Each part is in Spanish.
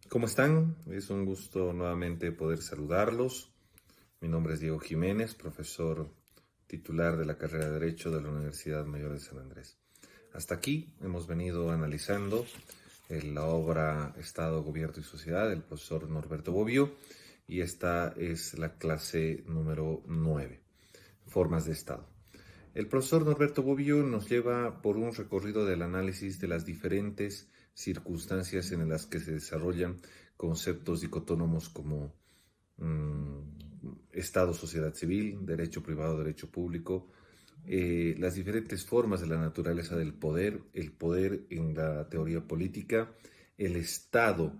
¿Cómo están? Es un gusto nuevamente poder saludarlos. Mi nombre es Diego Jiménez, profesor titular de la carrera de Derecho de la Universidad Mayor de San Andrés. Hasta aquí hemos venido analizando la obra Estado, Gobierno y Sociedad del profesor Norberto Bobbio, y esta es la clase número 9, Formas de Estado. El profesor Norberto Bobbio nos lleva por un recorrido del análisis de las diferentes circunstancias en las que se desarrollan conceptos dicotónomos como Estado, sociedad civil, derecho privado, derecho público, las diferentes formas de la naturaleza del poder, el poder en la teoría política, el Estado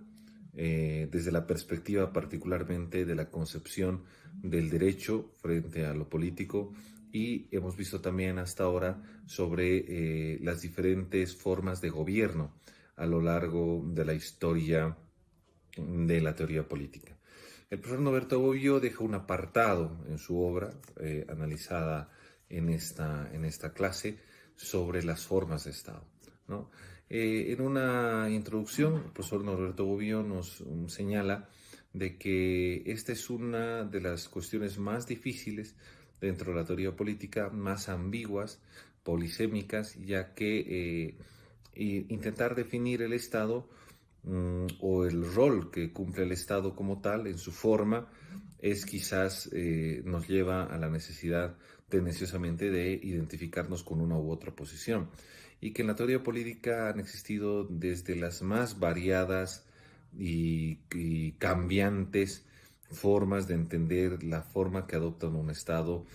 desde la perspectiva particularmente de la concepción del derecho frente a lo político, y hemos visto también hasta ahora sobre las diferentes formas de gobierno a lo largo de la historia de la teoría política. El profesor Norberto Bobbio deja un apartado en su obra, analizada en esta clase, sobre las formas de Estado, ¿no? En una introducción, el profesor Norberto Bobbio nos señala de que esta es una de las cuestiones más difíciles dentro de la teoría política, más ambiguas, polisémicas, ya que intentar definir el Estado o el rol que cumple el Estado como tal en su forma es quizás nos lleva a la necesidad tendenciosamente de identificarnos con una u otra posición, y que en la teoría política han existido desde las más variadas y cambiantes formas de entender la forma que adoptan un Estado,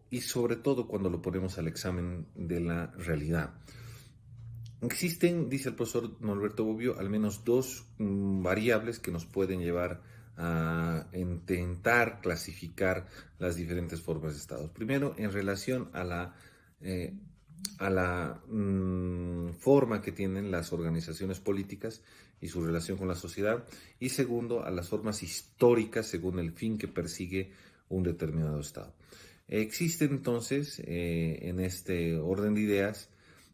y sobre todo cuando lo ponemos al examen de la realidad. Existen, dice el profesor Norberto Bobbio, al menos dos variables que nos pueden llevar a intentar clasificar las diferentes formas de Estado. Primero, en relación eh, a la forma que tienen las organizaciones políticas y su relación con la sociedad. Y segundo, a las formas históricas según el fin que persigue un determinado Estado. Existe entonces, en este orden de ideas,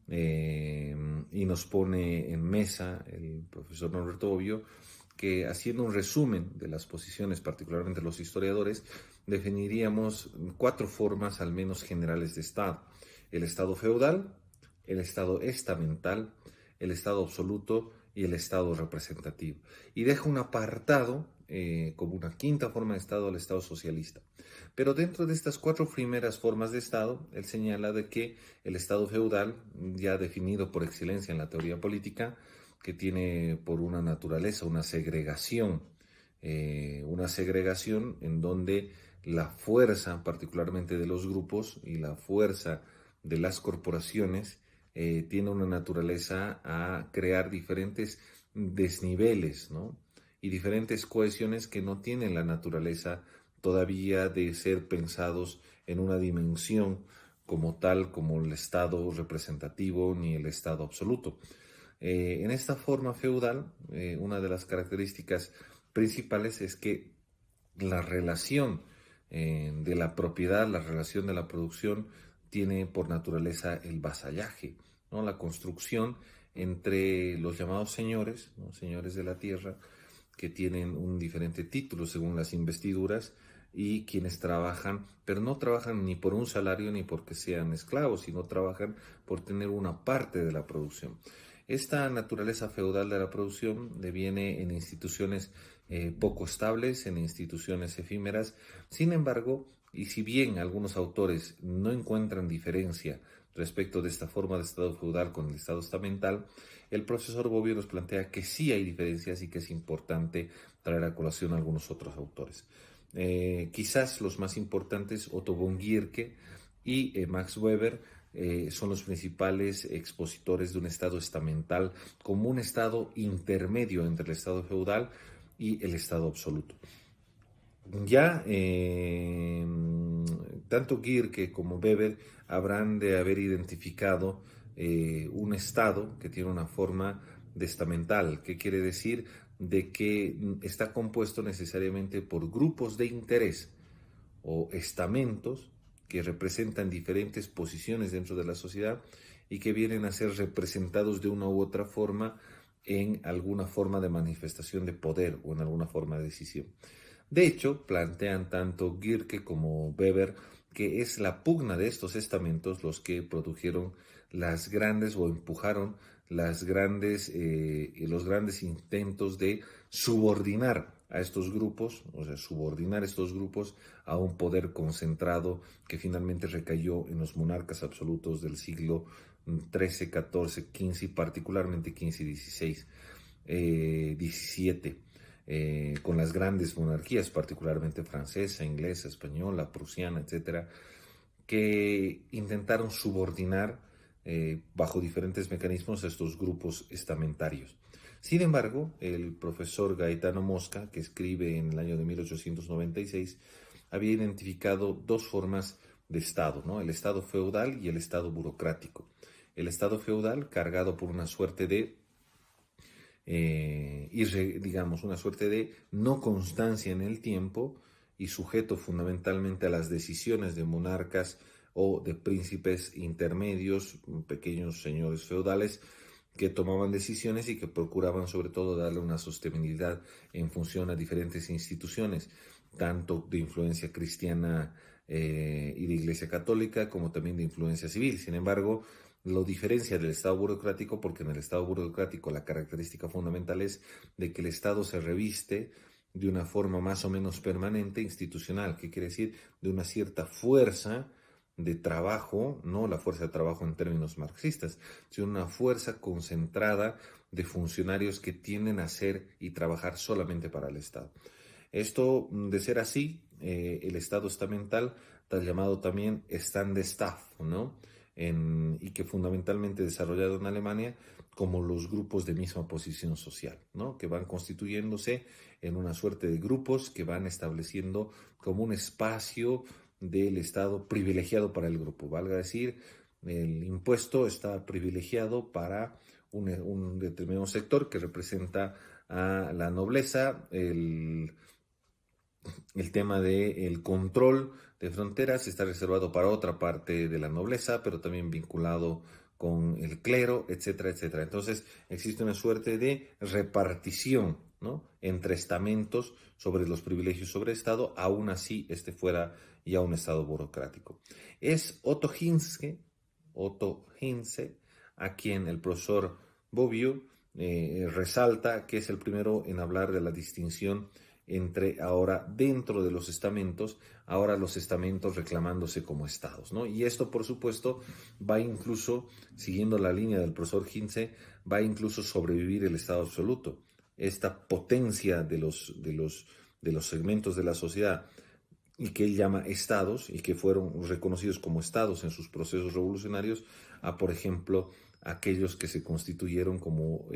y nos pone en mesa el profesor Norberto Bobbio, que haciendo un resumen de las posiciones, particularmente los historiadores, definiríamos cuatro formas al menos generales de Estado: el Estado feudal, el Estado estamental, el Estado absoluto y el Estado representativo. Y deja un apartado como una quinta forma de Estado, el Estado socialista. Pero dentro de estas cuatro primeras formas de Estado, él señala de que el Estado feudal, ya definido por excelencia en la teoría política, que tiene por una naturaleza una segregación en donde la fuerza, particularmente de los grupos, y la fuerza de las corporaciones, tiene una naturaleza a crear diferentes desniveles, ¿no? Y diferentes cohesiones que no tienen la naturaleza todavía de ser pensados en una dimensión como tal, como el Estado representativo ni el Estado absoluto. En esta forma feudal, una de las características principales es que la relación de la propiedad, la relación de la producción, tiene por naturaleza el vasallaje, ¿no? La construcción entre los llamados señores, ¿no? Señores de la tierra, que tienen un diferente título según las investiduras, y quienes trabajan, pero no trabajan ni por un salario ni porque sean esclavos, sino trabajan por tener una parte de la producción. Esta naturaleza feudal de la producción deviene en instituciones poco estables, en instituciones efímeras. Sin embargo, y si bien algunos autores no encuentran diferencia respecto de esta forma de Estado feudal con el Estado estamental, el profesor Bobbio nos plantea que sí hay diferencias y que es importante traer a colación a algunos otros autores. Quizás los más importantes, Otto von Guericke y Max Weber, son los principales expositores de un Estado estamental como un Estado intermedio entre el Estado feudal y el Estado absoluto. Ya tanto Guericke como Weber habrán de haber identificado un Estado que tiene una forma de estamental. ¿Qué quiere decir? De que está compuesto necesariamente por grupos de interés o estamentos que representan diferentes posiciones dentro de la sociedad y que vienen a ser representados de una u otra forma en alguna forma de manifestación de poder o en alguna forma de decisión. De hecho, plantean tanto Gierke como Weber que es la pugna de estos estamentos los que produjeron las grandes o empujaron los grandes intentos de subordinar a estos grupos, o sea, subordinar estos grupos a un poder concentrado que finalmente recayó en los monarcas absolutos del siglo XIII, XIV, XV y particularmente XV y XVI, XVII. Con las grandes monarquías, particularmente francesa, inglesa, española, prusiana, etcétera, que intentaron subordinar bajo diferentes mecanismos a estos grupos estamentarios. Sin embargo, el profesor Gaetano Mosca, que escribe en el año de 1896, había identificado dos formas de Estado, ¿no? El Estado feudal y el Estado burocrático. El Estado feudal cargado por una suerte de digamos, una suerte de no constancia en el tiempo y sujeto fundamentalmente a las decisiones de monarcas o de príncipes intermedios, pequeños señores feudales, que tomaban decisiones y que procuraban sobre todo darle una sostenibilidad en función a diferentes instituciones, tanto de influencia cristiana y de Iglesia Católica, como también de influencia civil. Sin embargo, lo diferencia del Estado burocrático porque en el Estado burocrático la característica fundamental es de que el Estado se reviste de una forma más o menos permanente, institucional, que quiere decir de una cierta fuerza de trabajo, no la fuerza de trabajo en términos marxistas, sino una fuerza concentrada de funcionarios que tienden a ser y trabajar solamente para el Estado. Esto, de ser así, el Estado estamental está llamado también Standestaff, ¿no? Y que fundamentalmente desarrollado en Alemania como los grupos de misma posición social, ¿no? Que van constituyéndose en una suerte de grupos que van estableciendo como un espacio del Estado privilegiado para el grupo. Valga decir, el impuesto está privilegiado para un determinado sector que representa a la nobleza, el tema del control de fronteras está reservado para otra parte de la nobleza, pero también vinculado con el clero, etcétera, etcétera. Entonces existe una suerte de repartición, ¿no?, entre estamentos sobre los privilegios sobre el Estado, aún así este fuera ya un Estado burocrático. Es Otto Hintze, a quien el profesor Bobbio resalta que es el primero en hablar de la distinción entre ahora dentro de los estamentos, ahora los estamentos reclamándose como estados, ¿no? Y esto, por supuesto, va incluso, siguiendo la línea del profesor Hintze, va incluso sobrevivir el estado absoluto. Esta potencia de los segmentos de la sociedad y que él llama estados y que fueron reconocidos como estados en sus procesos revolucionarios, a, por ejemplo, aquellos que se constituyeron como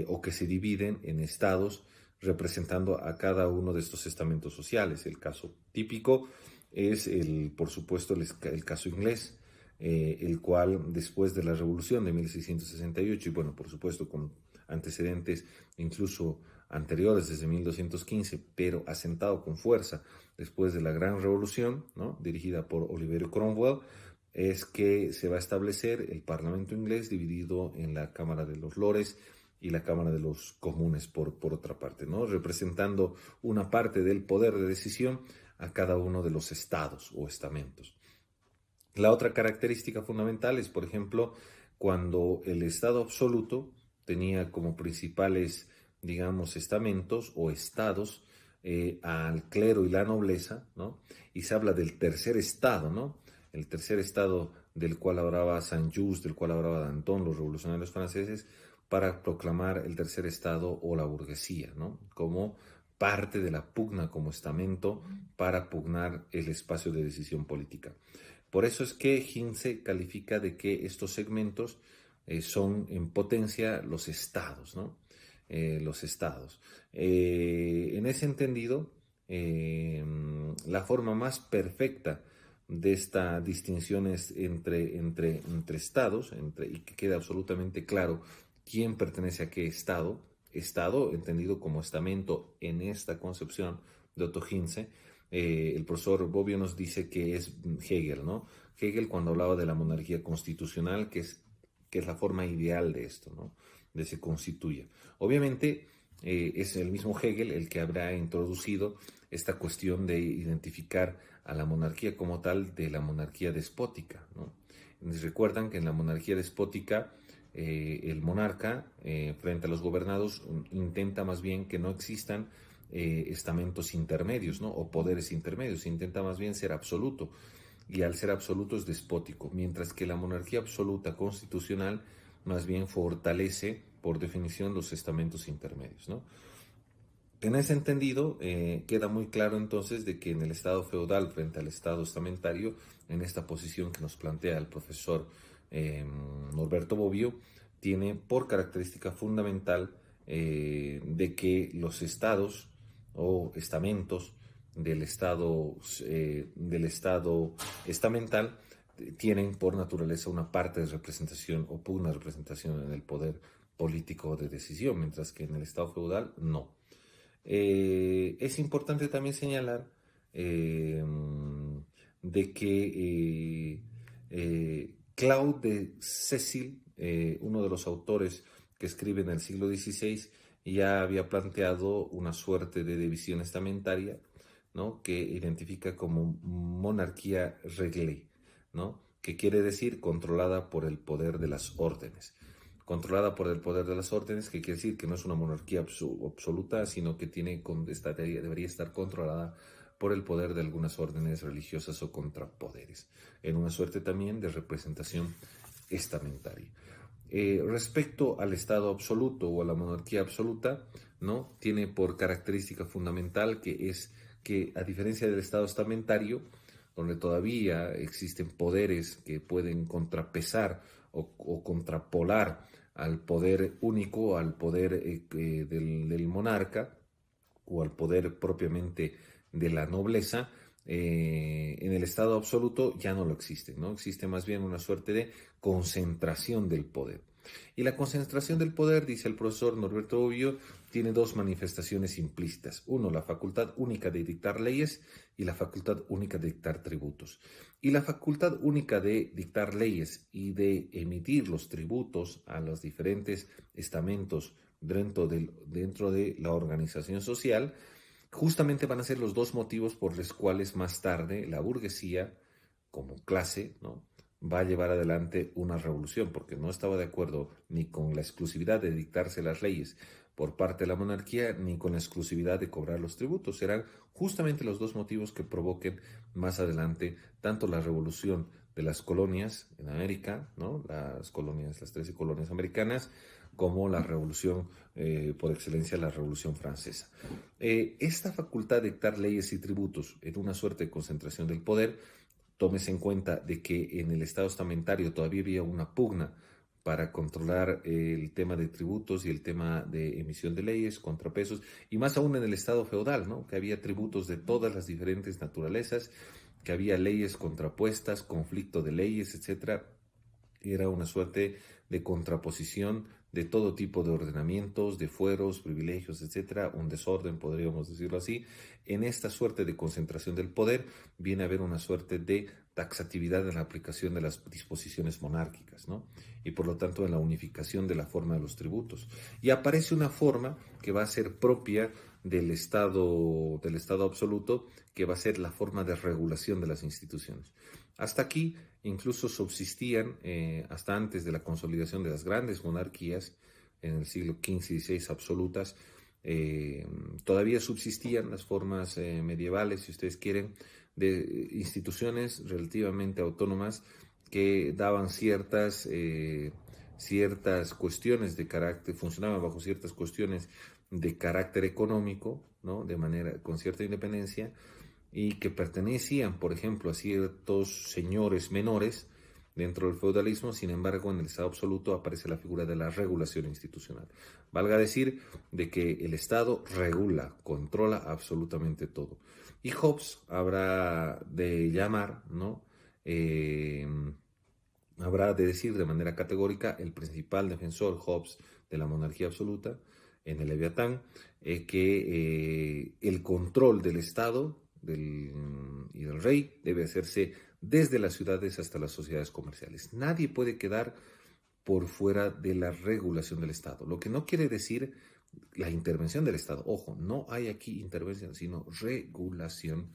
o que se dividen en estados representando a cada uno de estos estamentos sociales. El caso típico es, por supuesto, el caso inglés, el cual después de la Revolución de 1668, y bueno, por supuesto con antecedentes incluso anteriores desde 1215, pero asentado con fuerza después de la Gran Revolución, ¿no?, dirigida por Oliverio Cromwell, es que se va a establecer el Parlamento inglés dividido en la Cámara de los Lores y la Cámara de los Comunes por otra parte, ¿no?, representando una parte del poder de decisión a cada uno de los estados o estamentos. La otra característica fundamental es, por ejemplo, cuando el Estado absoluto tenía como principales, digamos, estamentos o estados al clero y la nobleza, ¿no? Y se habla del tercer estado, ¿no? El tercer estado del cual hablaba Saint-Just, del cual hablaba Danton, los revolucionarios franceses, para proclamar el tercer estado o la burguesía, ¿no?, como parte de la pugna como estamento para pugnar el espacio de decisión política. Por eso es que Hintze califica de que estos segmentos son en potencia los estados, ¿no? Los estados. En ese entendido, la forma más perfecta de esta distinción es entre estados, y que quede absolutamente claro quién pertenece a qué estado, estado entendido como estamento en esta concepción de Otto Hintze. El profesor Bobbio nos dice que es Hegel, ¿no? Hegel, cuando hablaba de la monarquía constitucional, que es que es la forma ideal de esto, ¿no? De se constituya. Obviamente es el mismo Hegel el que habrá introducido esta cuestión de identificar a la monarquía como tal de la monarquía despótica, ¿no? Entonces, recuerdan que en la monarquía despótica el monarca frente a los gobernados intenta más bien que no existan estamentos intermedios, ¿no? O poderes intermedios, intenta más bien ser absoluto, y al ser absoluto es despótico, mientras que la monarquía absoluta constitucional más bien fortalece por definición los estamentos intermedios, ¿no? En ese entendido, queda muy claro entonces de que en el Estado feudal frente al Estado estamentario, en esta posición que nos plantea el profesor Norberto Bobbio, tiene por característica fundamental de que los estados o estamentos del estado estamental tienen por naturaleza una parte de representación o una representación en el poder político de decisión, mientras que en el Estado feudal no. Es importante también señalar de que Claude de Cecil, uno de los autores que escribe en el siglo XVI, ya había planteado una suerte de división estamentaria, ¿no? Que identifica como monarquía reglée, ¿no? Que quiere decir controlada por el poder de las órdenes. Controlada por el poder de las órdenes, que quiere decir que no es una monarquía absoluta, sino que debería estar controlada por el poder de algunas órdenes religiosas o contrapoderes, en una suerte también de representación estamentaria. Respecto al Estado absoluto o a la monarquía absoluta, ¿no? Tiene por característica fundamental que es que, a diferencia del Estado estamentario, donde todavía existen poderes que pueden contrapesar o contrapolar al poder único, al poder del monarca o al poder propiamente de la nobleza, en el Estado absoluto ya no lo existe, ¿no? Existe más bien una suerte de concentración del poder. Y la concentración del poder, dice el profesor Norberto Bobbio, tiene dos manifestaciones implícitas. Uno, la facultad única de dictar leyes y la facultad única de dictar tributos. Y la facultad única de dictar leyes y de emitir los tributos a los diferentes estamentos dentro de la organización social, justamente van a ser los dos motivos por los cuales más tarde la burguesía, como clase, ¿no?, va a llevar adelante una revolución, porque no estaba de acuerdo ni con la exclusividad de dictarse las leyes por parte de la monarquía, ni con la exclusividad de cobrar los tributos. Serán justamente los dos motivos que provoquen más adelante tanto la revolución de las colonias en América, ¿no?, las 13 colonias americanas, como la revolución, por excelencia, la revolución francesa. Esta facultad de dictar leyes y tributos en una suerte de concentración del poder, tómese en cuenta de que en el Estado estamentario todavía había una pugna para controlar el tema de tributos y el tema de emisión de leyes, contrapesos, y más aún en el Estado feudal, ¿no?, que había tributos de todas las diferentes naturalezas, que había leyes contrapuestas, conflicto de leyes, etcétera. Era una suerte de contraposición de todo tipo de ordenamientos, de fueros, privilegios, etcétera, un desorden, podríamos decirlo así. En esta suerte de concentración del poder viene a haber una suerte de taxatividad en la aplicación de las disposiciones monárquicas, ¿no? Y por lo tanto en la unificación de la forma de los tributos. Y aparece una forma que va a ser propia del Estado absoluto, que va a ser la forma de regulación de las instituciones. Hasta aquí incluso subsistían, hasta antes de la consolidación de las grandes monarquías en el siglo XV y XVI absolutas, todavía subsistían las formas medievales, si ustedes quieren, de instituciones relativamente autónomas que daban ciertas cuestiones de carácter, funcionaban bajo ciertas cuestiones de carácter económico, ¿no?, con cierta independencia, y que pertenecían, por ejemplo, a ciertos señores menores dentro del feudalismo. Sin embargo, en el Estado absoluto aparece la figura de la regulación institucional. Valga decir de que el Estado regula, controla absolutamente todo. Y Hobbes habrá de llamar, ¿no?, habrá de decir de manera categórica, el principal defensor, Hobbes, de la monarquía absoluta, en el Leviatán, que el control del Estado y del rey debe hacerse desde las ciudades hasta las sociedades comerciales. Nadie puede quedar por fuera de la regulación del Estado. Lo que no quiere decir la intervención del Estado. Ojo, no hay aquí intervención, sino regulación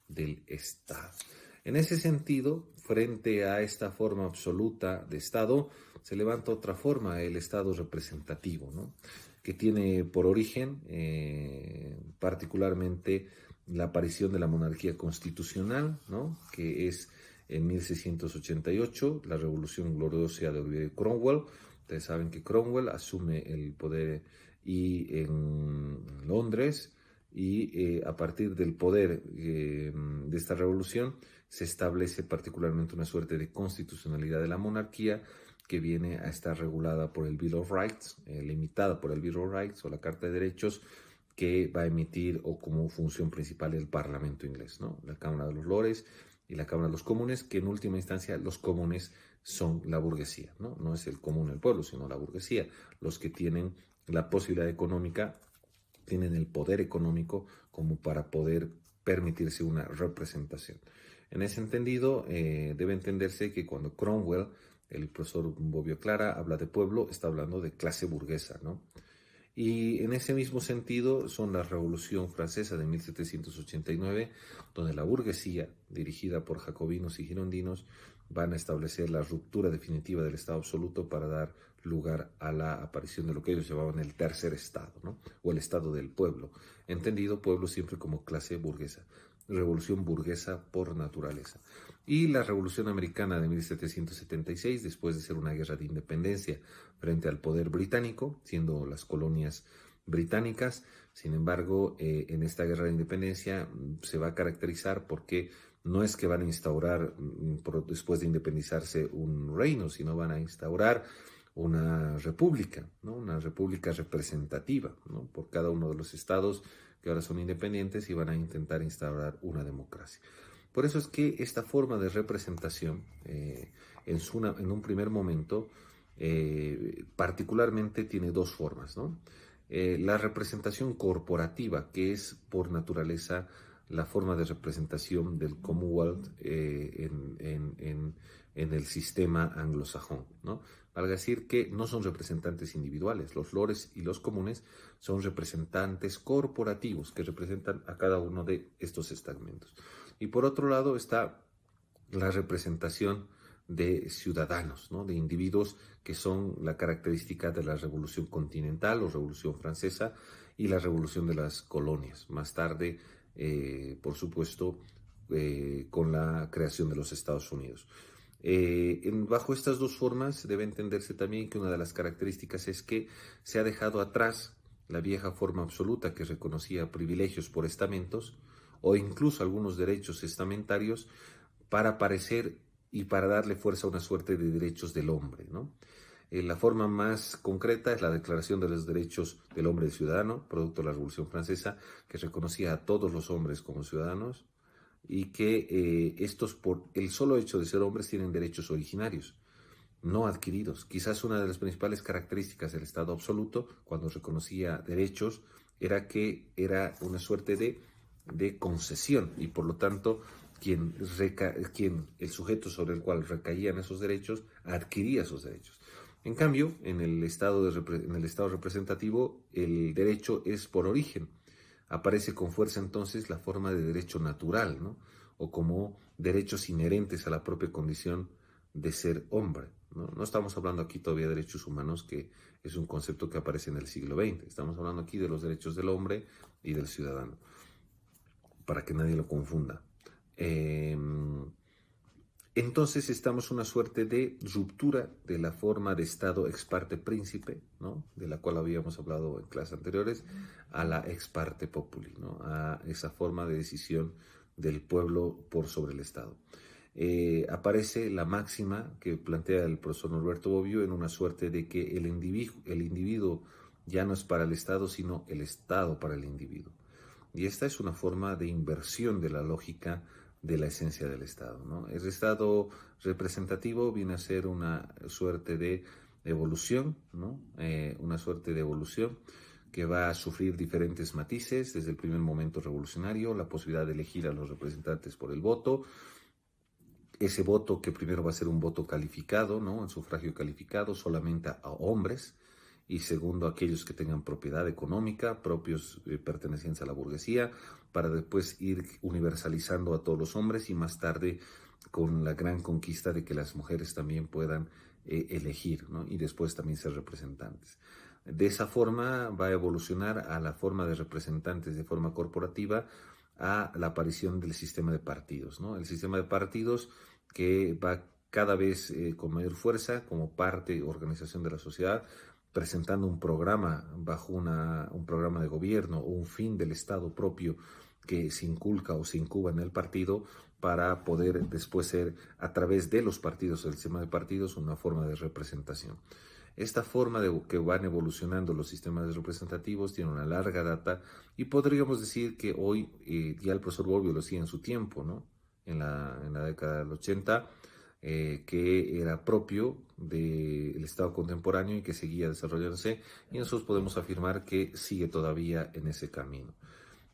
del Estado. En ese sentido, frente a esta forma absoluta de Estado, se levanta otra forma, el Estado representativo, ¿no? Que tiene por origen particularmente la aparición de la monarquía constitucional, ¿no? Que es en 1688, la Revolución Gloriosa de Cromwell. Ustedes saben que Cromwell asume el poder y en Londres, y a partir del poder de esta revolución se establece particularmente una suerte de constitucionalidad de la monarquía que viene a estar regulada por el Bill of Rights, limitada por el Bill of Rights o la Carta de Derechos, que va a emitir o como función principal el Parlamento inglés, ¿no? La Cámara de los Lores y la Cámara de los Comunes, que en última instancia los comunes son la burguesía, ¿no? No es el común, el pueblo, sino la burguesía, los que tienen la posibilidad económica, tienen el poder económico como para poder permitirse una representación. En ese entendido, debe entenderse que cuando Cromwell, el profesor Bobbio Clara, habla de pueblo, está hablando de clase burguesa, ¿no? Y en ese mismo sentido son la Revolución Francesa de 1789, donde la burguesía, dirigida por jacobinos y girondinos, van a establecer la ruptura definitiva del Estado absoluto para dar lugar a la aparición de lo que ellos llamaban el tercer Estado, ¿no? O el Estado del pueblo, entendido pueblo siempre como clase burguesa, revolución burguesa por naturaleza. Y la Revolución Americana de 1776, después de ser una guerra de independencia frente al poder británico, siendo las colonias británicas. Sin embargo, en esta guerra de independencia se va a caracterizar porque no es que van a instaurar, después de independizarse, un reino, sino van a instaurar una república, ¿no? Una república representativa, ¿no? Por cada uno de los estados que ahora son independientes, y van a intentar instaurar una democracia. Por eso es que esta forma de representación, en un primer momento, particularmente tiene dos formas, ¿no? La representación corporativa, que es por naturaleza la forma de representación del Commonwealth en el sistema anglosajón, ¿no? Valga decir que no son representantes individuales, los lores y los comunes son representantes corporativos que representan a cada uno de estos estamentos. Y por otro lado está la representación de ciudadanos, ¿no? De individuos, que son la característica de la Revolución Continental o Revolución Francesa y la Revolución de las Colonias. Más tarde, por supuesto, con la creación de los Estados Unidos. Bajo estas dos formas debe entenderse también que una de las características es que se ha dejado atrás la vieja forma absoluta que reconocía privilegios por estamentos o incluso algunos derechos estamentarios para aparecer y para darle fuerza a una suerte de derechos del hombre, ¿no? La forma más concreta es la Declaración de los Derechos del Hombre y Ciudadano, producto de la Revolución Francesa, que reconocía a todos los hombres como ciudadanos y que estos, por el solo hecho de ser hombres, tienen derechos originarios, no adquiridos. Quizás una de las principales características del Estado absoluto, cuando reconocía derechos, era que era una suerte de concesión, y por lo tanto el sujeto sobre el cual recaían esos derechos adquiría esos derechos. En cambio, en el Estado representativo, el derecho es por origen. Aparece con fuerza entonces la forma de derecho natural, ¿no? O como derechos inherentes a la propia condición de ser hombre, ¿no? No estamos hablando aquí todavía de derechos humanos, que es un concepto que aparece en el siglo XX. Estamos hablando aquí de los derechos del hombre y del ciudadano, para que nadie lo confunda. Entonces estamos en una suerte de ruptura de la forma de Estado ex parte príncipe, ¿no? De la cual habíamos hablado en clases anteriores, a la ex parte populi, ¿no? A esa forma de decisión del pueblo por sobre el Estado. Aparece la máxima que plantea el profesor Norberto Bobbio en una suerte de que el individuo ya no es para el Estado, sino el Estado para el individuo. Y esta es una forma de inversión de la lógica de la esencia del Estado, ¿no? El Estado representativo viene a ser una suerte de evolución, ¿no? Una suerte de evolución que va a sufrir diferentes matices, desde el primer momento revolucionario, la posibilidad de elegir a los representantes por el voto, ese voto que primero va a ser un voto calificado, ¿no? En sufragio calificado solamente a hombres, y segundo aquellos que tengan propiedad económica, propios pertenecientes a la burguesía, para después ir universalizando a todos los hombres y más tarde con la gran conquista de que las mujeres también puedan elegir, ¿no? Y después también ser representantes. De esa forma va a evolucionar a la forma de representantes de forma corporativa, a la aparición del sistema de partidos, ¿no? El sistema de partidos que va cada vez con mayor fuerza como parte, organización de la sociedad, presentando un programa bajo un programa de gobierno o un fin del Estado propio que se inculca o se incuba en el partido para poder después ser, a través de los partidos, el sistema de partidos, una forma de representación. Esta forma de que van evolucionando los sistemas representativos tiene una larga data y podríamos decir que hoy ya el profesor Bobbio lo hacía en su tiempo, ¿no? En la década del 80, que era propio del Estado contemporáneo y que seguía desarrollándose, y nosotros podemos afirmar que sigue todavía en ese camino.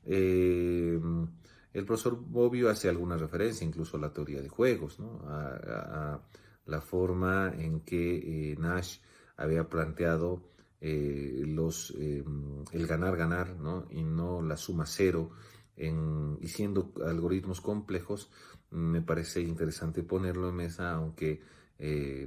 El profesor Bobbio hace alguna referencia incluso a la teoría de juegos, ¿no? A la forma en que Nash había planteado el ganar-ganar, ¿no? Y no la suma cero, y siendo algoritmos complejos, me parece interesante ponerlo en mesa, aunque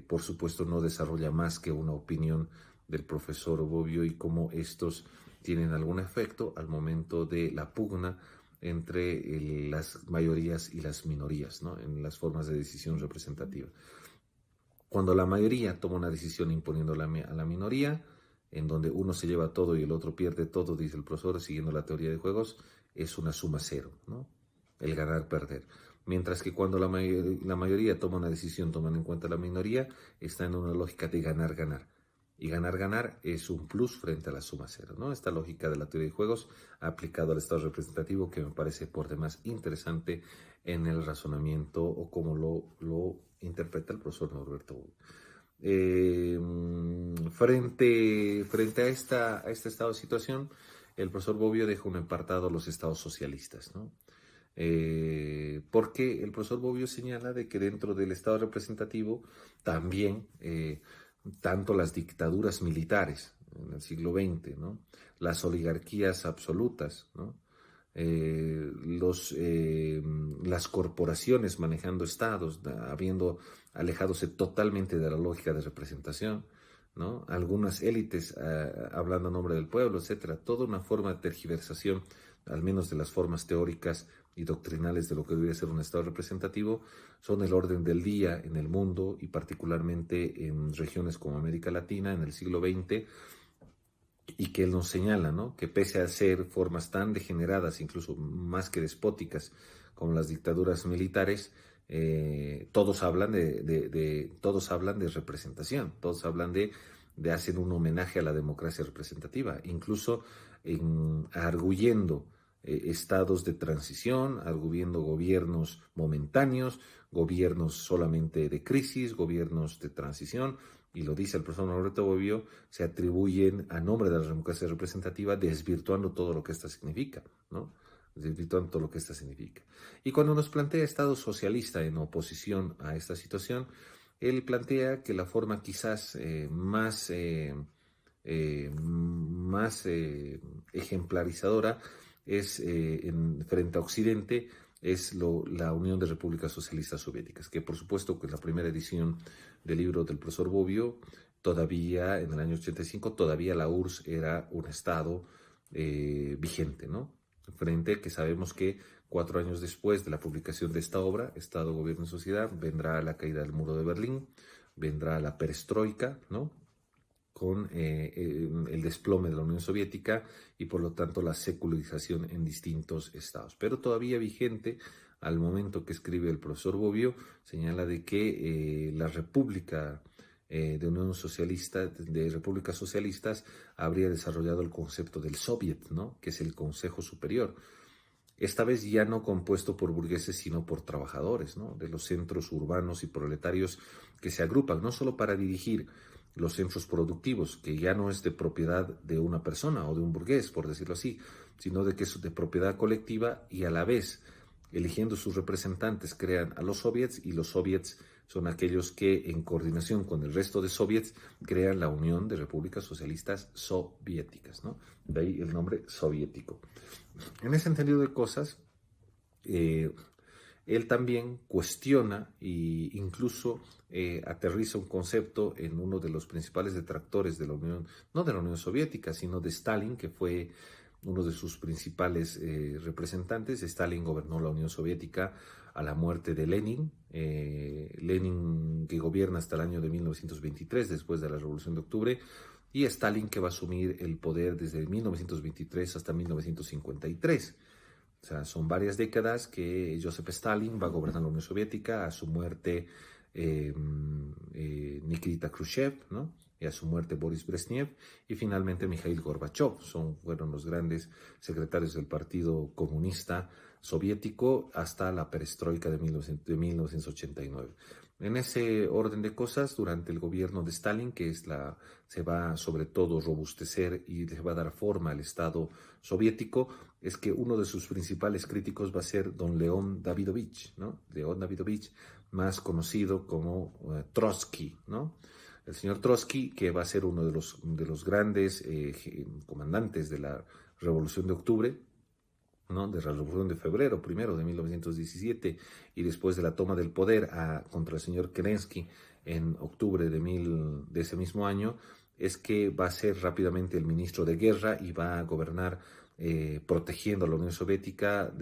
por supuesto no desarrolla más que una opinión del profesor Bobbio y cómo estos tienen algún efecto al momento de la pugna entre las mayorías y las minorías, ¿no? En las formas de decisión representativa. Cuando la mayoría toma una decisión imponiéndola a la minoría, en donde uno se lleva todo y el otro pierde todo, dice el profesor, siguiendo la teoría de juegos, es una suma cero, ¿no? El ganar-perder. Mientras que cuando la mayoría toma una decisión tomando en cuenta la minoría, está en una lógica de ganar-ganar. Y ganar-ganar es un plus frente a la suma cero, ¿no? Esta lógica de la teoría de juegos aplicado al Estado representativo, que me parece por demás interesante en el razonamiento o como lo interpreta el profesor Norberto Bobbio. Frente a este estado de situación, el profesor Bobbio deja un apartado a los estados socialistas, ¿no? Porque el profesor Bobbio señala de que dentro del estado representativo también tanto las dictaduras militares en el siglo XX, ¿no? Las oligarquías absolutas, ¿no? Las corporaciones manejando estados, habiendo alejadose totalmente de la lógica de representación, ¿no? Algunas élites hablando a nombre del pueblo, etcétera. Toda una forma de tergiversación, al menos de las formas teóricas y doctrinales de lo que debería ser un estado representativo, son el orden del día en el mundo y particularmente en regiones como América Latina en el siglo XX, y que él nos señala, ¿no? Que pese a ser formas tan degeneradas, incluso más que despóticas, como las dictaduras militares, todos hablan todos hablan de representación, todos hablan de hacer un homenaje a la democracia representativa, incluso arguyendo estados de transición, arguyendo gobiernos momentáneos, gobiernos solamente de crisis, gobiernos de transición. Y lo dice el profesor Norberto Bobbio, se atribuyen a nombre de la democracia representativa, desvirtuando todo lo que esta significa, ¿no? Desvirtuando todo lo que esta significa. Y cuando nos plantea Estado socialista en oposición a esta situación, él plantea que la forma quizás más ejemplarizadora es frente a Occidente, es la Unión de Repúblicas Socialistas Soviéticas, que por supuesto que la primera edición del libro del profesor Bobbio, todavía en el año 85, todavía la URSS era un estado vigente, ¿no? Frente a que sabemos que 4 años después de la publicación de esta obra, Estado, Gobierno y Sociedad, vendrá la caída del muro de Berlín, vendrá la perestroika, ¿no? Con el desplome de la Unión Soviética y por lo tanto la secularización en distintos estados. Pero todavía vigente al momento que escribe el profesor Bobbio, señala de que la República de Unión Socialista, de Repúblicas Socialistas, habría desarrollado el concepto del Soviet, ¿no? Que es el Consejo Superior. Esta vez ya no compuesto por burgueses, sino por trabajadores, ¿no? De los centros urbanos y proletarios que se agrupan, no solo para dirigir los centros productivos, que ya no es de propiedad de una persona o de un burgués, por decirlo así, sino de que es de propiedad colectiva y a la vez eligiendo sus representantes, crean a los soviets, y los soviets son aquellos que, en coordinación con el resto de soviets, crean la Unión de Repúblicas Socialistas Soviéticas, ¿no? De ahí el nombre soviético. En ese entendido de cosas, eh, él también cuestiona e incluso aterriza un concepto en uno de los principales detractores de la Unión, no de la Unión Soviética, sino de Stalin, que fue uno de sus principales representantes. Stalin gobernó la Unión Soviética a la muerte de Lenin. Lenin, que gobierna hasta el año de 1923, después de la Revolución de Octubre, y Stalin, que va a asumir el poder desde 1923 hasta 1953. O sea, son varias décadas que Joseph Stalin va a gobernar la Unión Soviética. A su muerte Nikita Khrushchev, ¿no? Y a su muerte Boris Brezhnev, y finalmente Mikhail Gorbachev. Fueron los grandes secretarios del Partido Comunista Soviético hasta la perestroika de 1989. En ese orden de cosas, durante el gobierno de Stalin, se va sobre todo a robustecer y se va a dar forma al Estado soviético, es que uno de sus principales críticos va a ser don León Davidovich, ¿no? León Davidovich, más conocido como Trotsky, ¿no? El señor Trotsky, que va a ser uno de los grandes comandantes de la Revolución de Octubre, ¿no? De la Revolución de Febrero, primero de 1917, y después de la toma del poder contra el señor Kerensky en octubre de ese mismo año, es que va a ser rápidamente el ministro de guerra y va a gobernar protegiendo a la Unión Soviética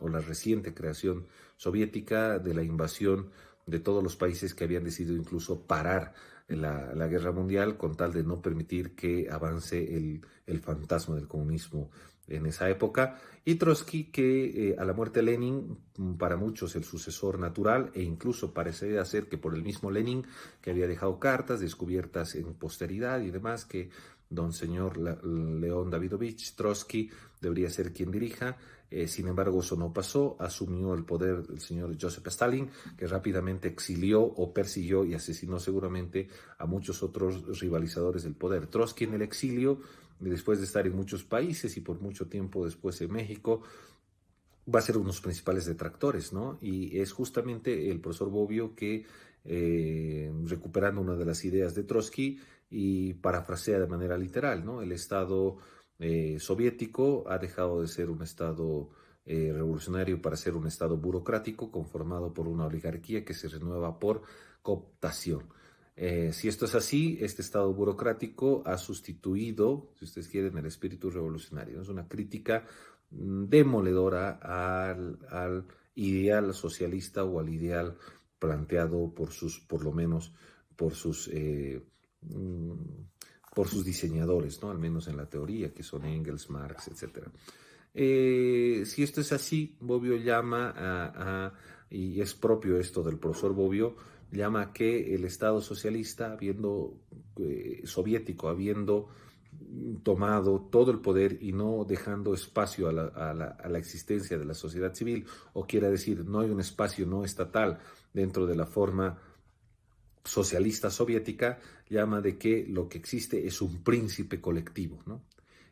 o la reciente creación soviética de la invasión de todos los países que habían decidido incluso parar la guerra mundial, con tal de no permitir que avance el fantasma del comunismo en esa época. Y Trotsky, que a la muerte de Lenin, para muchos el sucesor natural, e incluso parecería ser que por el mismo Lenin, que había dejado cartas descubiertas en posteridad y demás, que don señor León Davidovich Trotsky debería ser quien dirija. Sin embargo, eso no pasó. Asumió el poder el señor Joseph Stalin, que rápidamente exilió o persiguió y asesinó seguramente a muchos otros rivalizadores del poder. Trotsky, en el exilio, después de estar en muchos países y por mucho tiempo después en México, va a ser uno de los principales detractores, ¿no? Y es justamente el profesor Bobbio que, recuperando una de las ideas de Trotsky, y parafrasea de manera literal, ¿no? El Estado soviético ha dejado de ser un Estado revolucionario para ser un Estado burocrático conformado por una oligarquía que se renueva por cooptación. Si esto es así, este Estado burocrático ha sustituido, si ustedes quieren, el espíritu revolucionario, ¿no? Es una crítica demoledora al ideal socialista o al ideal planteado por lo menos por por sus diseñadores, ¿no? Al menos en la teoría, que son Engels, Marx, etc. Si esto es así, Bobbio llama y es propio esto del profesor Bobbio, llama a que el Estado socialista, soviético, habiendo tomado todo el poder y no dejando espacio a la existencia de la sociedad civil, o quiera decir, no hay un espacio no estatal dentro de la forma socialista soviética, llama de que lo que existe es un príncipe colectivo, ¿no?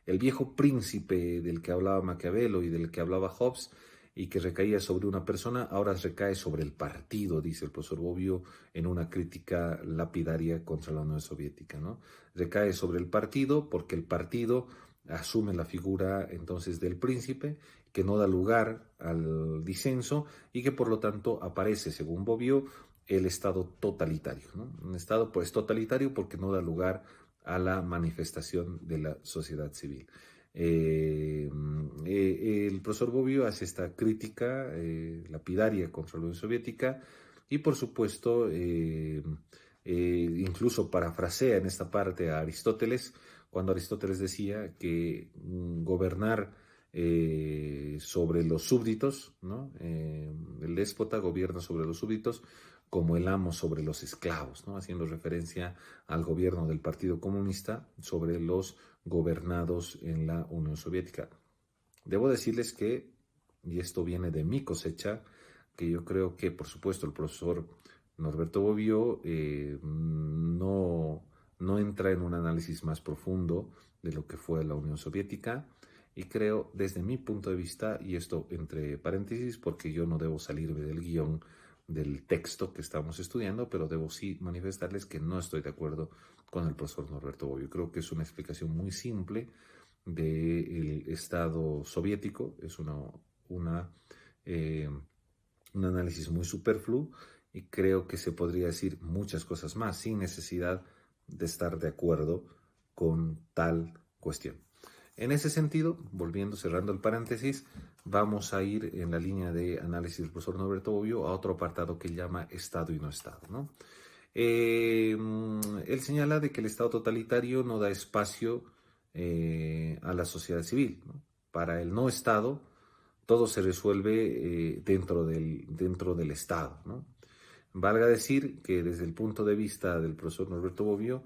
El viejo príncipe del que hablaba Maquiavelo y del que hablaba Hobbes, y que recaía sobre una persona, ahora recae sobre el partido, dice el profesor Bobbio en una crítica lapidaria contra la Unión Soviética, ¿no? Recae sobre el partido porque el partido asume la figura entonces del príncipe, que no da lugar al disenso y que por lo tanto aparece, según Bobbio, el Estado totalitario, ¿no? Un Estado pues totalitario porque no da lugar a la manifestación de la sociedad civil. El profesor Bobbio hace esta crítica lapidaria contra la Unión Soviética y por supuesto incluso parafrasea en esta parte a Aristóteles, cuando Aristóteles decía que gobernar sobre los súbditos, ¿no? El déspota gobierna sobre los súbditos como el amo sobre los esclavos, ¿no? Haciendo referencia al gobierno del Partido Comunista sobre los gobernados en la Unión Soviética. Debo decirles que, y esto viene de mi cosecha, que yo creo que, por supuesto, el profesor Norberto Bobbio no entra en un análisis más profundo de lo que fue la Unión Soviética, y creo desde mi punto de vista, y esto entre paréntesis porque yo no debo salirme del guión del texto que estamos estudiando, pero debo sí manifestarles que no estoy de acuerdo con el profesor Norberto Bobbio. Creo que es una explicación muy simple del Estado soviético, es eh, un análisis muy superfluo y creo que se podría decir muchas cosas más sin necesidad de estar de acuerdo con tal cuestión. En ese sentido, volviendo, cerrando el paréntesis, vamos a ir en la línea de análisis del profesor Norberto Bobbio a otro apartado que llama Estado y no Estado, ¿no? Él señala de que el Estado totalitario no da espacio a la sociedad civil, ¿no? Para el no Estado, todo se resuelve dentro del Estado, ¿no? Valga decir que desde el punto de vista del profesor Norberto Bobbio,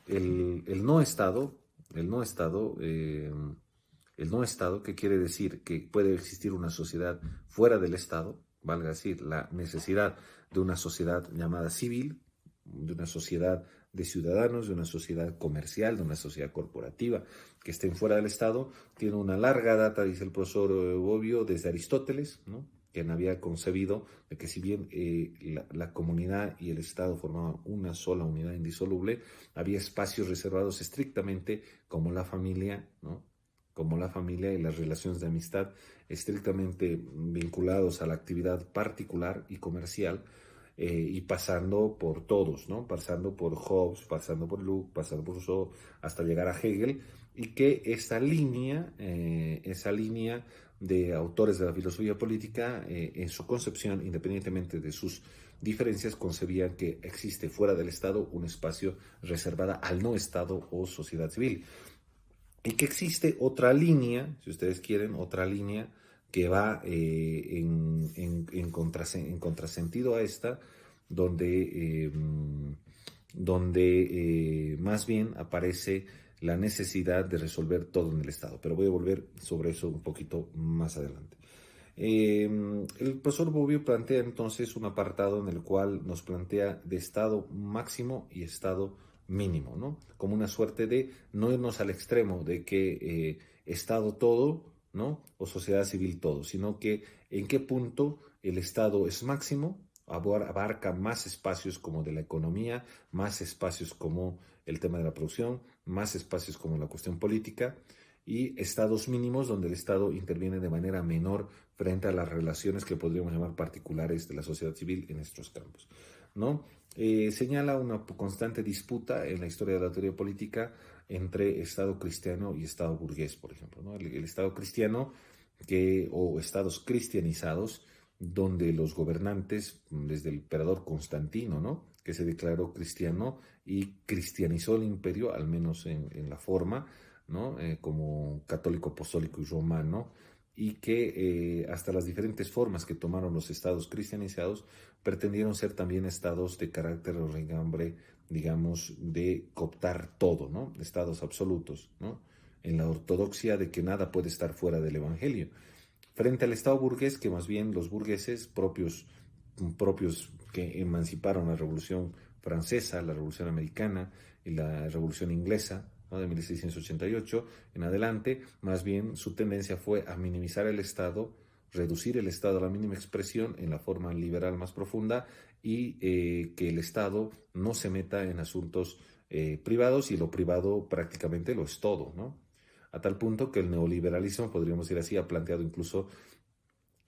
el no Estado, el no Estado, el no Estado, ¿qué quiere decir? Que puede existir una sociedad fuera del Estado, valga decir, la necesidad de una sociedad llamada civil, de una sociedad de ciudadanos, de una sociedad comercial, de una sociedad corporativa que estén fuera del Estado, tiene una larga data, dice el profesor Bobbio, desde Aristóteles, ¿no? Quien había concebido de que si bien la comunidad y el Estado formaban una sola unidad indisoluble, había espacios reservados estrictamente como la familia, ¿no? Como la familia y las relaciones de amistad estrictamente vinculados a la actividad particular y comercial, y pasando por todos, ¿no? Pasando por Hobbes, pasando por Locke, pasando por Rousseau, hasta llegar a Hegel, y que esa línea de autores de la filosofía política, en su concepción, independientemente de sus diferencias, concebían que existe fuera del Estado un espacio reservado al no Estado o sociedad civil. Y que existe otra línea, si ustedes quieren, otra línea que va en contrasentido a esta, donde más bien aparece la necesidad de resolver todo en el Estado. Pero voy a volver sobre eso un poquito más adelante. El profesor Bobbio plantea entonces un apartado en el cual nos plantea de estado máximo y estado mínimo, ¿no? Como una suerte de no irnos al extremo de que Estado todo, ¿no? O sociedad civil todo, sino que en qué punto el Estado es máximo, abarca más espacios como de la economía, más espacios como el tema de la producción, más espacios como la cuestión política, y estados mínimos donde el Estado interviene de manera menor frente a las relaciones que podríamos llamar particulares de la sociedad civil en estos campos, ¿no? Señala una constante disputa en la historia de la teoría política entre Estado cristiano y Estado burgués, por ejemplo, ¿no? El Estado cristiano o estados cristianizados, donde los gobernantes, desde el emperador Constantino, ¿no? Que se declaró cristiano y cristianizó el imperio, al menos en la forma, ¿no? Como católico, apostólico y romano, y que hasta las diferentes formas que tomaron los estados cristianizados pretendieron ser también estados de carácter o raigambre, digamos, de cooptar todo, ¿no? Estados absolutos, ¿no? En la ortodoxia de que nada puede estar fuera del Evangelio. Frente al Estado burgués, que más bien los burgueses propios que emanciparon la Revolución Francesa, la Revolución Americana y la Revolución Inglesa, ¿no? De 1688 en adelante, más bien su tendencia fue a minimizar el Estado, reducir el Estado a la mínima expresión en la forma liberal más profunda y que el Estado no se meta en asuntos privados, y lo privado prácticamente lo es todo, ¿no? A tal punto que el neoliberalismo, podríamos decir así, ha planteado incluso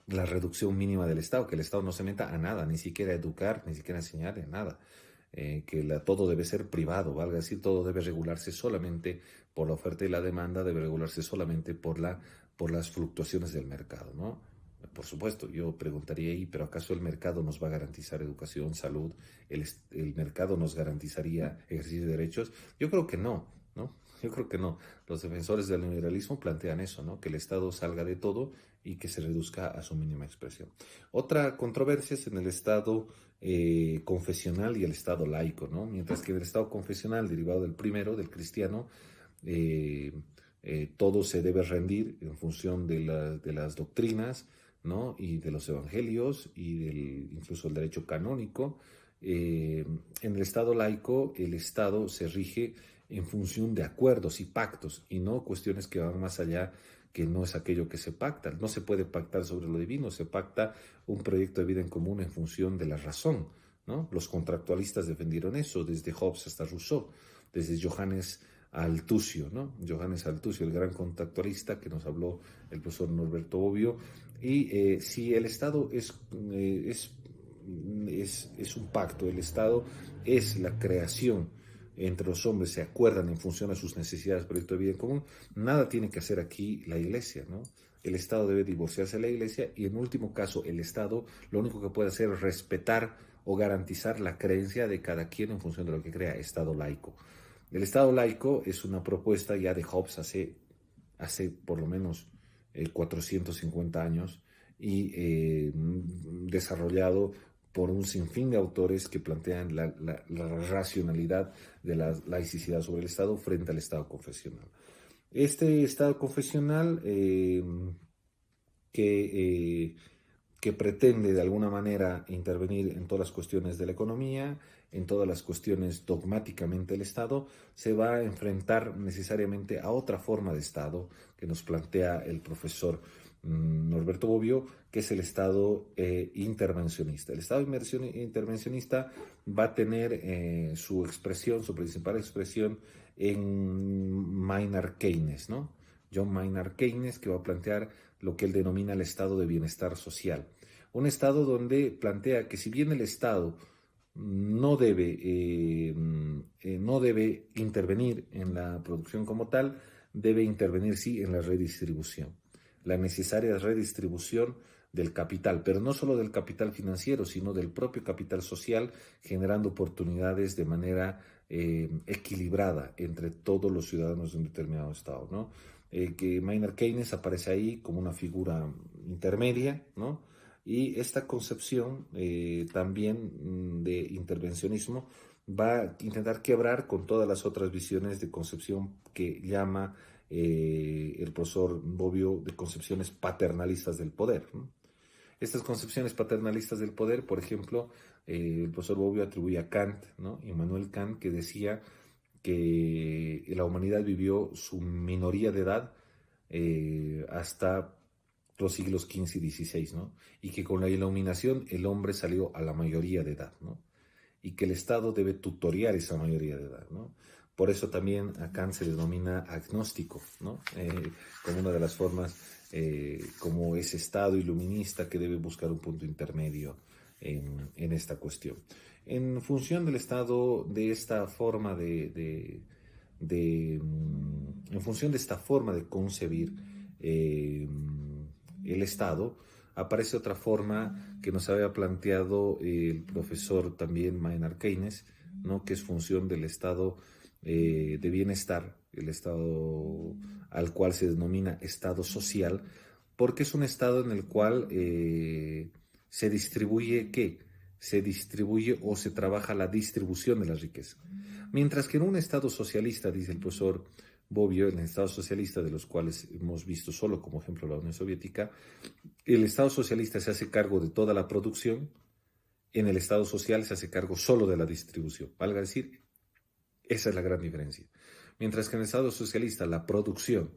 la reducción mínima del Estado, que el Estado no se meta a nada, ni siquiera a educar, ni siquiera a enseñar, en nada. Todo debe ser privado, valga decir, todo debe regularse solamente por la oferta y la demanda, debe regularse solamente por las fluctuaciones del mercado, ¿no? Por supuesto, yo preguntaría ahí, ¿pero acaso el mercado nos va a garantizar educación, salud? ¿El mercado nos garantizaría ejercicio de derechos? Yo creo que no, ¿no? Yo creo que no. Los defensores del neoliberalismo plantean eso, ¿no? Que el Estado salga de todo y que se reduzca a su mínima expresión. Otra controversia es en el Estado confesional y el Estado laico, ¿no? Mientras que en el Estado confesional, derivado del primero, del cristiano, eh, todo se debe rendir en función de las doctrinas, ¿no? Y de los evangelios y incluso el derecho canónico. En el Estado laico, el Estado se rige en función de acuerdos y pactos y no cuestiones que van más allá, que no es aquello que se pacta. No se puede pactar sobre lo divino, se pacta un proyecto de vida en común en función de la razón, ¿no? Los contractualistas defendieron eso, desde Hobbes hasta Rousseau, desde Johannes Althusser, ¿no? Johannes Althusser, el gran contractualista que nos habló el profesor Norberto Bobbio. Y si el Estado es un pacto, el Estado es la creación entre los hombres, se acuerdan en función a sus necesidades, proyecto de vida en común, nada tiene que hacer aquí la Iglesia, ¿no? El Estado debe divorciarse de la Iglesia y en último caso el Estado lo único que puede hacer es respetar o garantizar la creencia de cada quien en función de lo que crea. Estado laico. El Estado laico es una propuesta ya de Hobbes hace por lo menos 450 años y desarrollado por un sinfín de autores que plantean la racionalidad de la laicidad sobre el Estado frente al Estado confesional. Este Estado confesional que pretende de alguna manera intervenir en todas las cuestiones de la economía, en todas las cuestiones dogmáticamente del Estado, se va a enfrentar necesariamente a otra forma de Estado que nos plantea el profesor Norberto Bobbio, que es el Estado intervencionista. El Estado intervencionista va a tener su expresión, su principal expresión en Maynard Keynes, ¿no? John Maynard Keynes, que va a plantear lo que él denomina el estado de bienestar social. Un estado donde plantea que si bien el Estado no debe intervenir en la producción como tal, debe intervenir sí en la redistribución, la necesaria redistribución del capital, pero no solo del capital financiero, sino del propio capital social, generando oportunidades de manera equilibrada entre todos los ciudadanos de un determinado estado, ¿no? Que Maynard Keynes aparece ahí como una figura intermedia, ¿no? Y esta concepción también de intervencionismo va a intentar quebrar con todas las otras visiones de concepción que llama el profesor Bobbio de concepciones paternalistas del poder, ¿no? Estas concepciones paternalistas del poder, por ejemplo, el profesor Bobbio atribuye a Kant, ¿no? Immanuel Kant, que decía que la humanidad vivió su minoría de edad hasta los siglos XV y XVI, ¿no? Y que con la iluminación el hombre salió a la mayoría de edad, ¿no? Y que el Estado debe tutorear esa mayoría de edad, ¿no? Por eso también a Kant se le denomina agnóstico, ¿no? Como una de las formas, como ese Estado iluminista que debe buscar un punto intermedio en esta cuestión. En función del Estado, de esta forma en función de esta forma de concebir el Estado, aparece otra forma que nos había planteado el profesor también Maynard Keynes, ¿no? Que es función del estado de bienestar, el estado al cual se denomina estado social, porque es un estado en el cual se distribuye, ¿qué? Se distribuye o se trabaja la distribución de la riqueza. Mientras que en un estado socialista, dice el profesor Bobbio, en el estado socialista, de los cuales hemos visto solo como ejemplo la Unión Soviética, el Estado socialista se hace cargo de toda la producción, en el Estado social se hace cargo solo de la distribución. Valga decir, esa es la gran diferencia. Mientras que en el Estado socialista la producción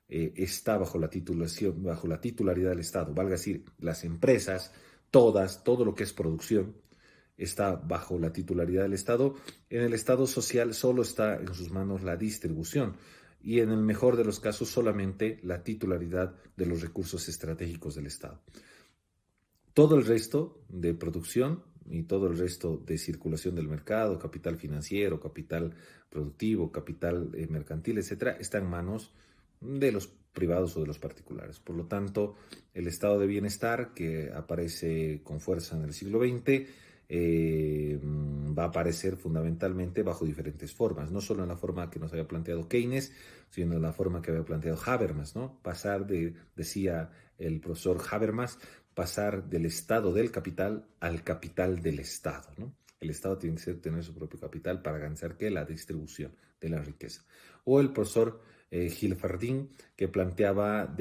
está bajo la titularidad del Estado, valga decir, las empresas, todo lo que es producción, está bajo la titularidad del Estado. En el Estado social solo está en sus manos la distribución y en el mejor de los casos solamente la titularidad de los recursos estratégicos del Estado. Todo el resto de producción y todo el resto de circulación del mercado, capital financiero, capital productivo, capital mercantil, etcétera, está en manos de los privados o de los particulares. Por lo tanto, el estado de bienestar que aparece con fuerza en el siglo XX va a aparecer fundamentalmente bajo diferentes formas, no solo en la forma que nos había planteado Keynes, sino en la forma que había planteado Habermas, ¿no? Decía el profesor Habermas, pasar del estado del capital al capital del Estado, ¿no? El Estado tiene que tener su propio capital para garantizar que la distribución de la riqueza. O el profesor Gilfardín, que planteaba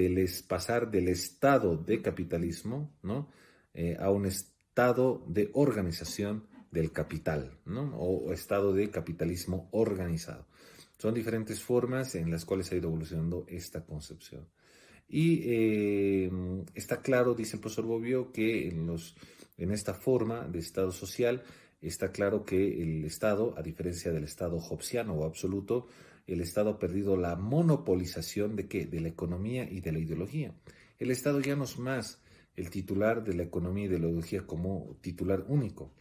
pasar del estado de capitalismo, ¿no? A un estado de organización del capital, ¿no? O estado de capitalismo organizado. Son diferentes formas en las cuales ha ido evolucionando esta concepción. Y está claro, dice el profesor Bobbio, que en esta forma de Estado social está claro que el Estado, a diferencia del Estado hobbesiano o absoluto, el Estado ha perdido la monopolización de ¿qué? De la economía y de la ideología. El Estado ya no es más el titular de la economía y de la ideología como titular único.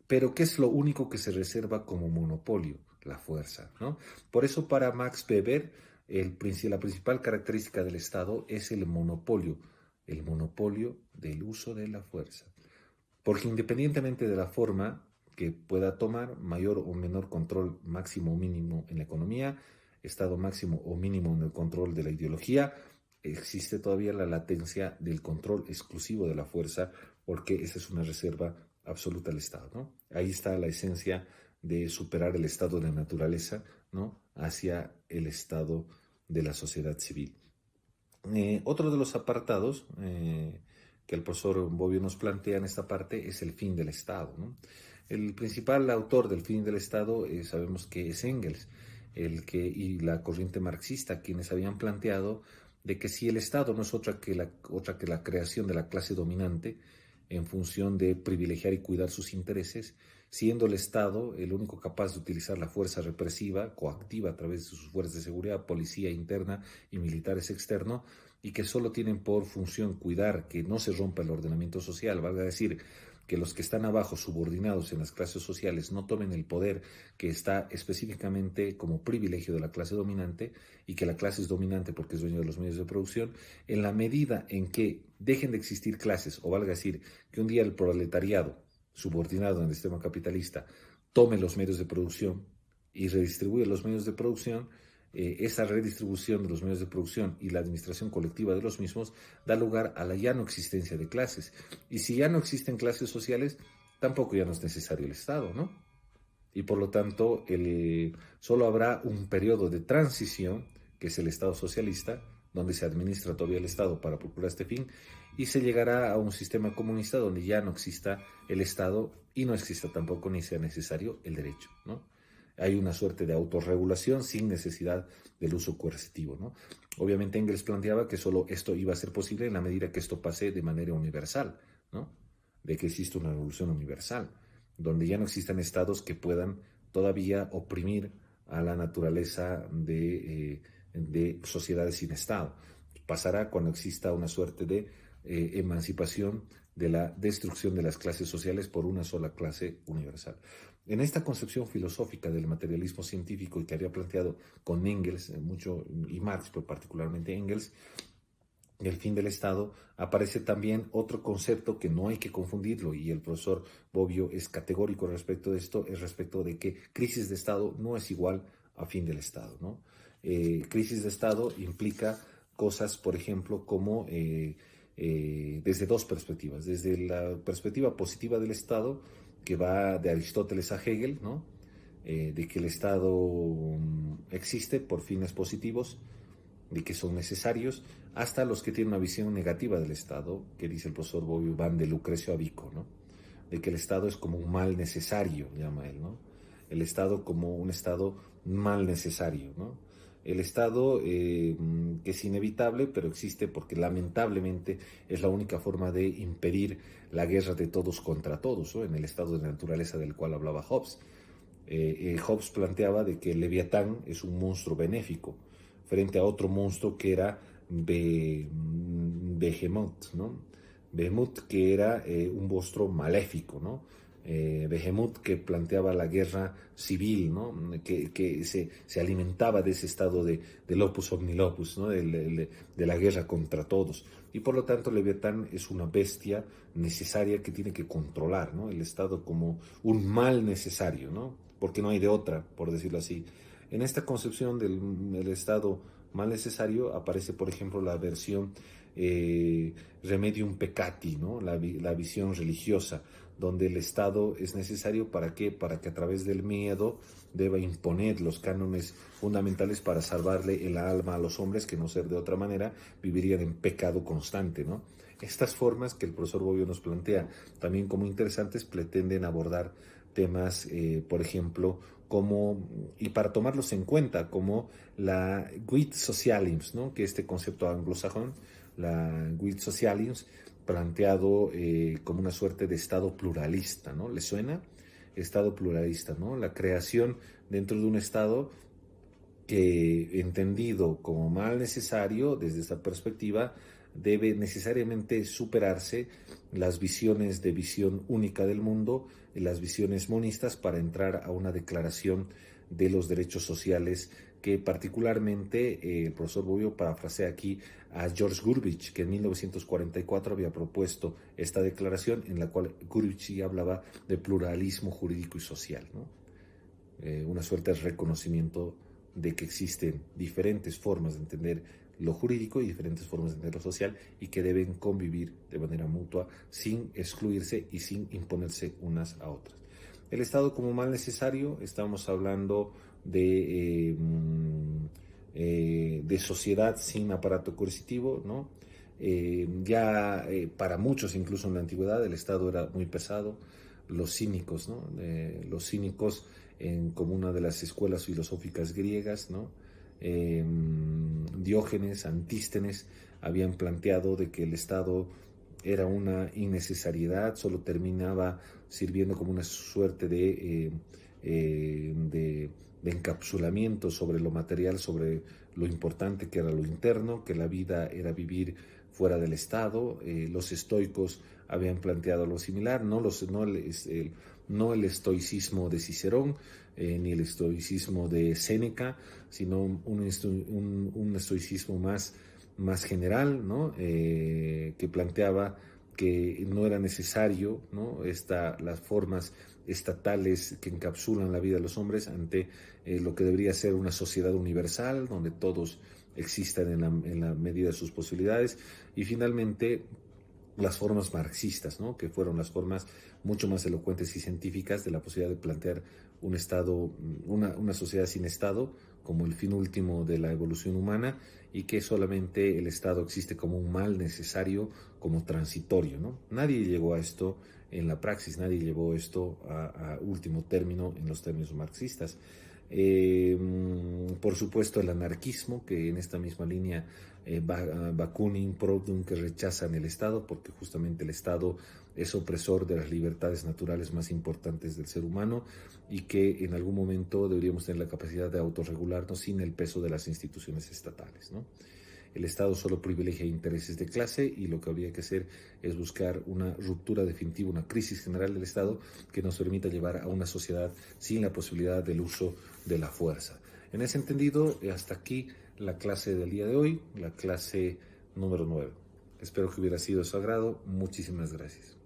Pero ¿qué es lo único que se reserva como monopolio? La fuerza, ¿no? Por eso para Max Weber la principal característica del Estado es el monopolio del uso de la fuerza. Porque independientemente de la forma que pueda tomar, mayor o menor control máximo o mínimo en la economía, Estado máximo o mínimo en el control de la ideología, existe todavía la latencia del control exclusivo de la fuerza, porque esa es una reserva absoluta del Estado, ¿no? Ahí está la esencia de superar el estado de la naturaleza, ¿no? Hacia el estado de la sociedad civil. Otro de los apartados que el profesor Bobbio nos plantea en esta parte es el fin del Estado, ¿no? El principal autor del fin del Estado sabemos que es Engels, y la corriente marxista, quienes habían planteado de que si el Estado no es otra que la creación de la clase dominante en función de privilegiar y cuidar sus intereses, siendo el Estado el único capaz de utilizar la fuerza represiva, coactiva a través de sus fuerzas de seguridad, policía interna y militares externo, y que solo tienen por función cuidar que no se rompa el ordenamiento social, valga decir, que los que están abajo, subordinados en las clases sociales, no tomen el poder que está específicamente como privilegio de la clase dominante, y que la clase es dominante porque es dueño de los medios de producción, en la medida en que dejen de existir clases, o valga decir, que un día el proletariado, subordinado en el sistema capitalista, tome los medios de producción y redistribuye los medios de producción, esa redistribución de los medios de producción y la administración colectiva de los mismos da lugar a la ya no existencia de clases. Y si ya no existen clases sociales, tampoco ya no es necesario el Estado, ¿no? Y por lo tanto, solo habrá un periodo de transición, que es el Estado socialista, donde se administra todavía el Estado para procurar este fin, y se llegará a un sistema comunista donde ya no exista el Estado y no exista tampoco ni sea necesario el derecho, ¿no? Hay una suerte de autorregulación sin necesidad del uso coercitivo, ¿no? Obviamente Engels planteaba que solo esto iba a ser posible en la medida que esto pase de manera universal, ¿no? De que existe una revolución universal, donde ya no existan estados que puedan todavía oprimir a la naturaleza de sociedades sin Estado. Pasará cuando exista una suerte de emancipación de la destrucción de las clases sociales por una sola clase universal. En esta concepción filosófica del materialismo científico, y que había planteado con Engels mucho, y Marx, pero particularmente Engels, el fin del Estado, aparece también otro concepto que no hay que confundirlo, y el profesor Bobbio es categórico respecto de esto, es respecto de que crisis de Estado no es igual a fin del Estado, ¿no? Crisis de Estado implica cosas, por ejemplo, como desde dos perspectivas. Desde la perspectiva positiva del Estado, que va de Aristóteles a Hegel, ¿no? De que el Estado existe por fines positivos, de que son necesarios, hasta los que tienen una visión negativa del Estado, que dice el profesor Bobbio, van de Lucrecio a Vico, ¿no? De que el Estado es como un mal necesario, llama él, ¿no? El Estado como un Estado mal necesario, ¿no? El Estado que es inevitable, pero existe porque lamentablemente es la única forma de impedir la guerra de todos contra todos, ¿no? En el estado de naturaleza del cual hablaba Hobbes. Hobbes planteaba de que el Leviatán es un monstruo benéfico frente a otro monstruo que era Behemoth, ¿no? Behemoth, que era un monstruo maléfico, ¿no? Behemoth, que planteaba la guerra civil, ¿no? Que se alimentaba de ese estado del opus omnilopus, ¿no? De la guerra contra todos. Y por lo tanto Leviatán es una bestia necesaria que tiene que controlar, ¿no? El Estado como un mal necesario, ¿no? Porque no hay de otra, por decirlo así. En esta concepción del Estado mal necesario aparece, por ejemplo, la versión remedium peccati, ¿no? La visión religiosa, donde el Estado es necesario ¿para qué? Para que a través del miedo deba imponer los cánones fundamentales para salvarle el alma a los hombres, que no ser de otra manera vivirían en pecado constante, ¿no? Estas formas que el profesor Bobbio nos plantea también como interesantes pretenden abordar temas, por ejemplo, y para tomarlos en cuenta como la Guide Socialis, ¿no? Que este concepto anglosajón, la Guide Socialis, planteado como una suerte de Estado pluralista, ¿no? ¿Les suena? Estado pluralista, ¿no? La creación dentro de un Estado que, entendido como mal necesario desde esta perspectiva, debe necesariamente superarse las visiones de visión única del mundo y las visiones monistas para entrar a una declaración de los derechos sociales que particularmente el profesor Bobbio parafrasea aquí a George Gurvitch, que en 1944 había propuesto esta declaración en la cual Gurvitch hablaba de pluralismo jurídico y social, ¿no? Una suerte de reconocimiento de que existen diferentes formas de entender lo jurídico y diferentes formas de entender lo social y que deben convivir de manera mutua sin excluirse y sin imponerse unas a otras. El Estado como mal necesario, estamos hablando de sociedad sin aparato coercitivo, ¿no? Para muchos, incluso en la antigüedad, el Estado era muy pesado. Los cínicos, ¿no? Los cínicos como una de las escuelas filosóficas griegas, ¿no? Diógenes, Antístenes habían planteado de que el Estado era una innecesariedad, solo terminaba sirviendo como una suerte de encapsulamiento sobre lo material, sobre lo importante que era lo interno, que la vida era vivir fuera del Estado. Los estoicos habían planteado lo similar, no el estoicismo de Cicerón, ni el estoicismo de Séneca, sino un estoicismo más general, ¿no? Que planteaba que no era necesario, ¿no? Las formas estatales que encapsulan la vida de los hombres ante lo que debería ser una sociedad universal, donde todos existan en la medida de sus posibilidades, y finalmente las formas marxistas, ¿no? Que fueron las formas mucho más elocuentes y científicas de la posibilidad de plantear un Estado, una sociedad sin Estado como el fin último de la evolución humana, y que solamente el Estado existe como un mal necesario, como transitorio, ¿no? Nadie llegó a esto en la praxis, nadie llevó esto a último término en los términos marxistas. Por supuesto el anarquismo, que en esta misma línea Bakunin, Proudhon, que rechazan el Estado porque justamente el Estado es opresor de las libertades naturales más importantes del ser humano y que en algún momento deberíamos tener la capacidad de autorregularnos sin el peso de las instituciones estatales, ¿no? El Estado solo privilegia intereses de clase y lo que habría que hacer es buscar una ruptura definitiva, una crisis general del Estado que nos permita llevar a una sociedad sin la posibilidad del uso de la fuerza. En ese entendido, hasta aquí la clase del día de hoy, la clase número 9. Espero que hubiera sido de su agrado. Muchísimas gracias.